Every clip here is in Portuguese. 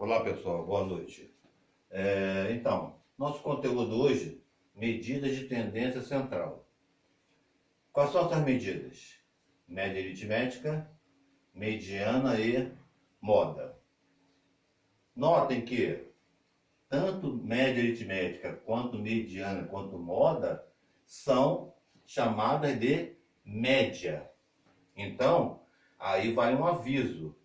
Olá pessoal, boa noite. Então, nosso conteúdo hoje, medidas de tendência central. Quais são essas medidas? Média aritmética, mediana e moda. Notem que tanto média aritmética quanto mediana quanto moda são chamadas de média. Então, aí vai um aviso,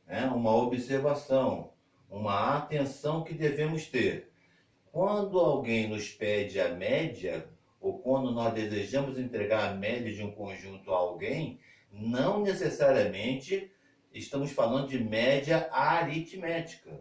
né? Uma observação, uma atenção que devemos ter. Quando alguém nos pede a média, ou quando nós desejamos entregar a média de um conjunto a alguém, não necessariamente estamos falando de média aritmética.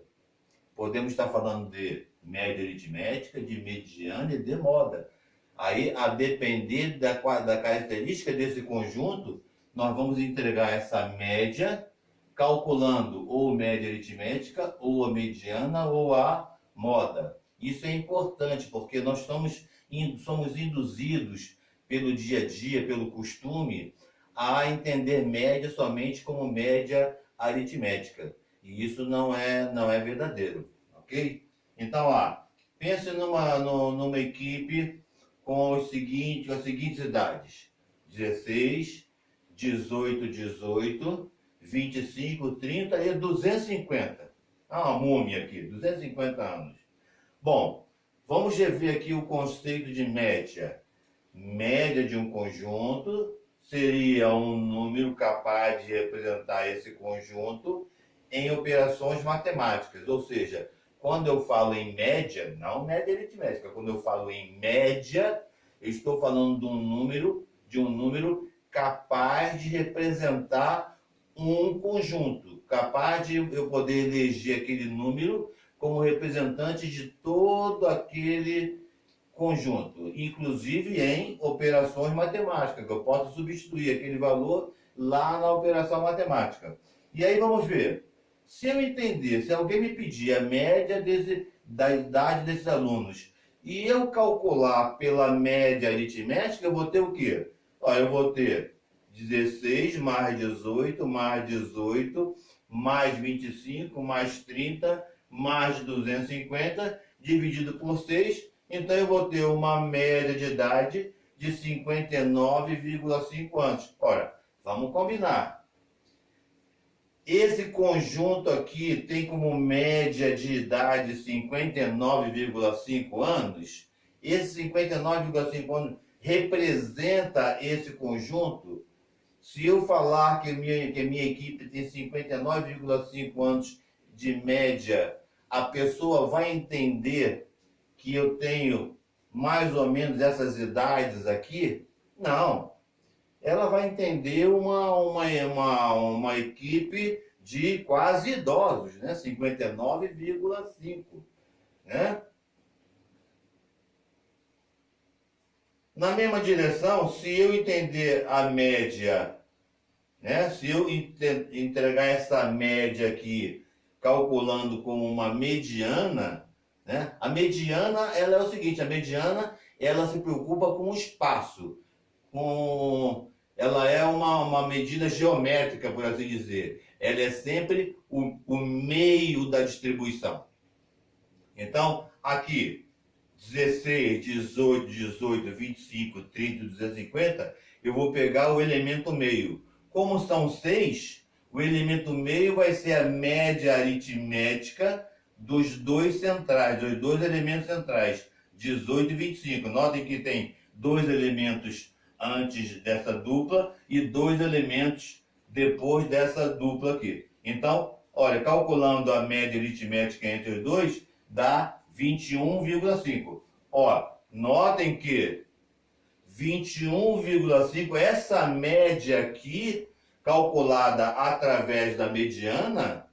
Podemos estar falando de média aritmética, de mediana e de moda. Aí, a depender da característica desse conjunto, nós vamos entregar essa média calculando ou média aritmética, ou a mediana, ou a moda. Isso é importante, porque nós somos induzidos pelo dia a dia, pelo costume, a entender média somente como média aritmética. E isso não é verdadeiro, ok? Então, pense numa equipe com as seguintes idades: 16, 18, 18, 25, 30 e 250. Uma múmia aqui, 250 anos. Bom, vamos rever aqui o conceito de média. Média de um conjunto seria um número capaz de representar esse conjunto em operações matemáticas. Ou seja, quando eu falo em média, não média aritmética, quando eu falo em média, eu estou falando de um número capaz de representar um conjunto, capaz de eu poder eleger aquele número como representante de todo aquele conjunto, inclusive em operações matemáticas, que eu posso substituir aquele valor lá na operação matemática. E aí vamos ver. Se eu entender, se alguém me pedir a média da idade desses alunos e eu calcular pela média aritmética, eu vou ter o quê? Eu vou ter 16 mais 18, mais 18, mais 25, mais 30, mais 250, dividido por 6. Então eu vou ter uma média de idade de 59,5 anos. Ora, vamos combinar. Esse conjunto aqui tem como média de idade 59,5 anos. Esse 59,5 anos representa esse conjunto. Se eu falar que minha equipe tem 59,5 anos de média, a pessoa vai entender que eu tenho mais ou menos essas idades aqui? Não. Ela vai entender uma equipe de quase idosos, né? 59,5, né? Na mesma direção, se eu entender a média, né? Se eu entregar essa média aqui, calculando como uma mediana, né? A mediana, ela é o seguinte: a mediana, ela se preocupa com o espaço, ela é uma medida geométrica, por assim dizer. Ela é sempre o meio da distribuição. Então, aqui, 16, 18, 18, 25, 30, 250, eu vou pegar o elemento meio. Como são 6, o elemento meio vai ser a média aritmética dos dois centrais, dos dois elementos centrais, 18 e 25. Notem que tem dois elementos antes dessa dupla e dois elementos depois dessa dupla aqui. Então, olha, calculando a média aritmética entre os dois, dá 21,5. Notem que 21,5, essa média aqui, calculada através da mediana,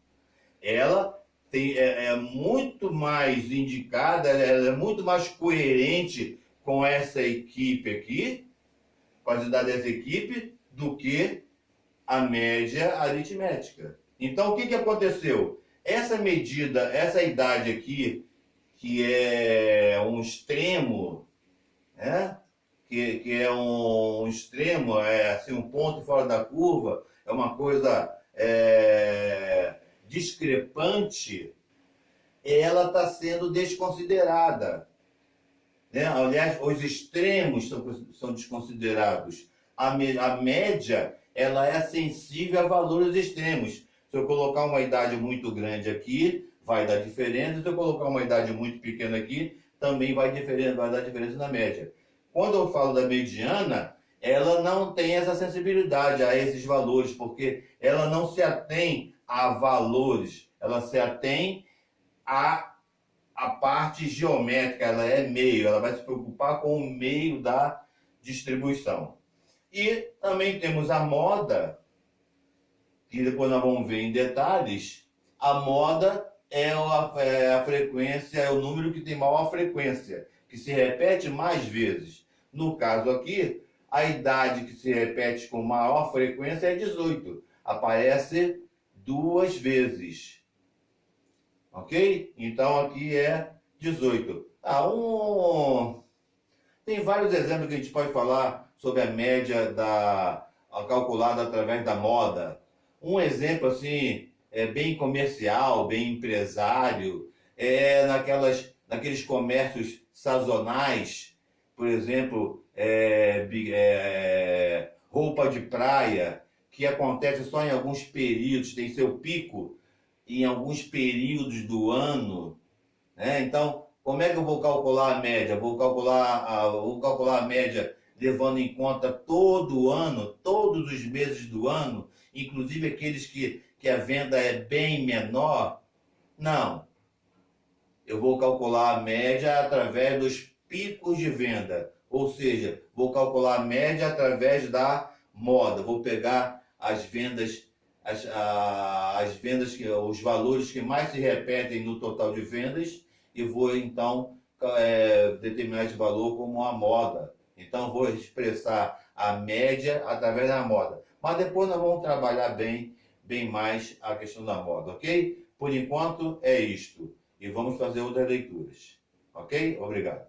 ela é muito mais indicada, ela é muito mais coerente com essa equipe aqui, com a idade dessa equipe, do que a média aritmética. Então, o que aconteceu? Essa medida, essa idade aqui, que é um extremo, né? Que é um extremo, é assim, um ponto fora da curva, é uma coisa discrepante, ela está sendo desconsiderada, né? Aliás, os extremos são desconsiderados. A média, ela é sensível a valores extremos. Se eu colocar uma idade muito grande aqui, vai dar diferença. Se eu colocar uma idade muito pequena aqui, também vai dar diferença na média. Quando eu falo da mediana, ela não tem essa sensibilidade a esses valores, porque ela não se atém a valores, ela se atém a parte geométrica, ela é meio, ela vai se preocupar com o meio da distribuição. E também temos a moda, que depois nós vamos ver em detalhes. A moda é a frequência, é o número que tem maior frequência, que se repete mais vezes. No caso aqui, a idade que se repete com maior frequência é 18. Aparece 2 vezes. Ok? Então aqui é 18. Tem vários exemplos que a gente pode falar sobre a média calculada através da moda. Um exemplo assim, bem comercial, bem empresário, é naqueles comércios sazonais, por exemplo, roupa de praia, que acontece só em alguns períodos, tem seu pico em alguns períodos do ano, né? Então, como é que eu vou calcular a média? Vou calcular a média levando em conta todo o ano, todos os meses do ano, inclusive aqueles que a venda é bem menor? Não. Eu vou calcular a média através dos picos de venda, ou seja, vou calcular a média através da moda. Vou pegar as vendas, os valores que mais se repetem no total de vendas e vou então determinar esse valor como a moda. Então vou expressar a média através da moda. Mas depois nós vamos trabalhar bem mais a questão da moda, ok? Por enquanto é isto. E vamos fazer outras leituras. Ok? Obrigado.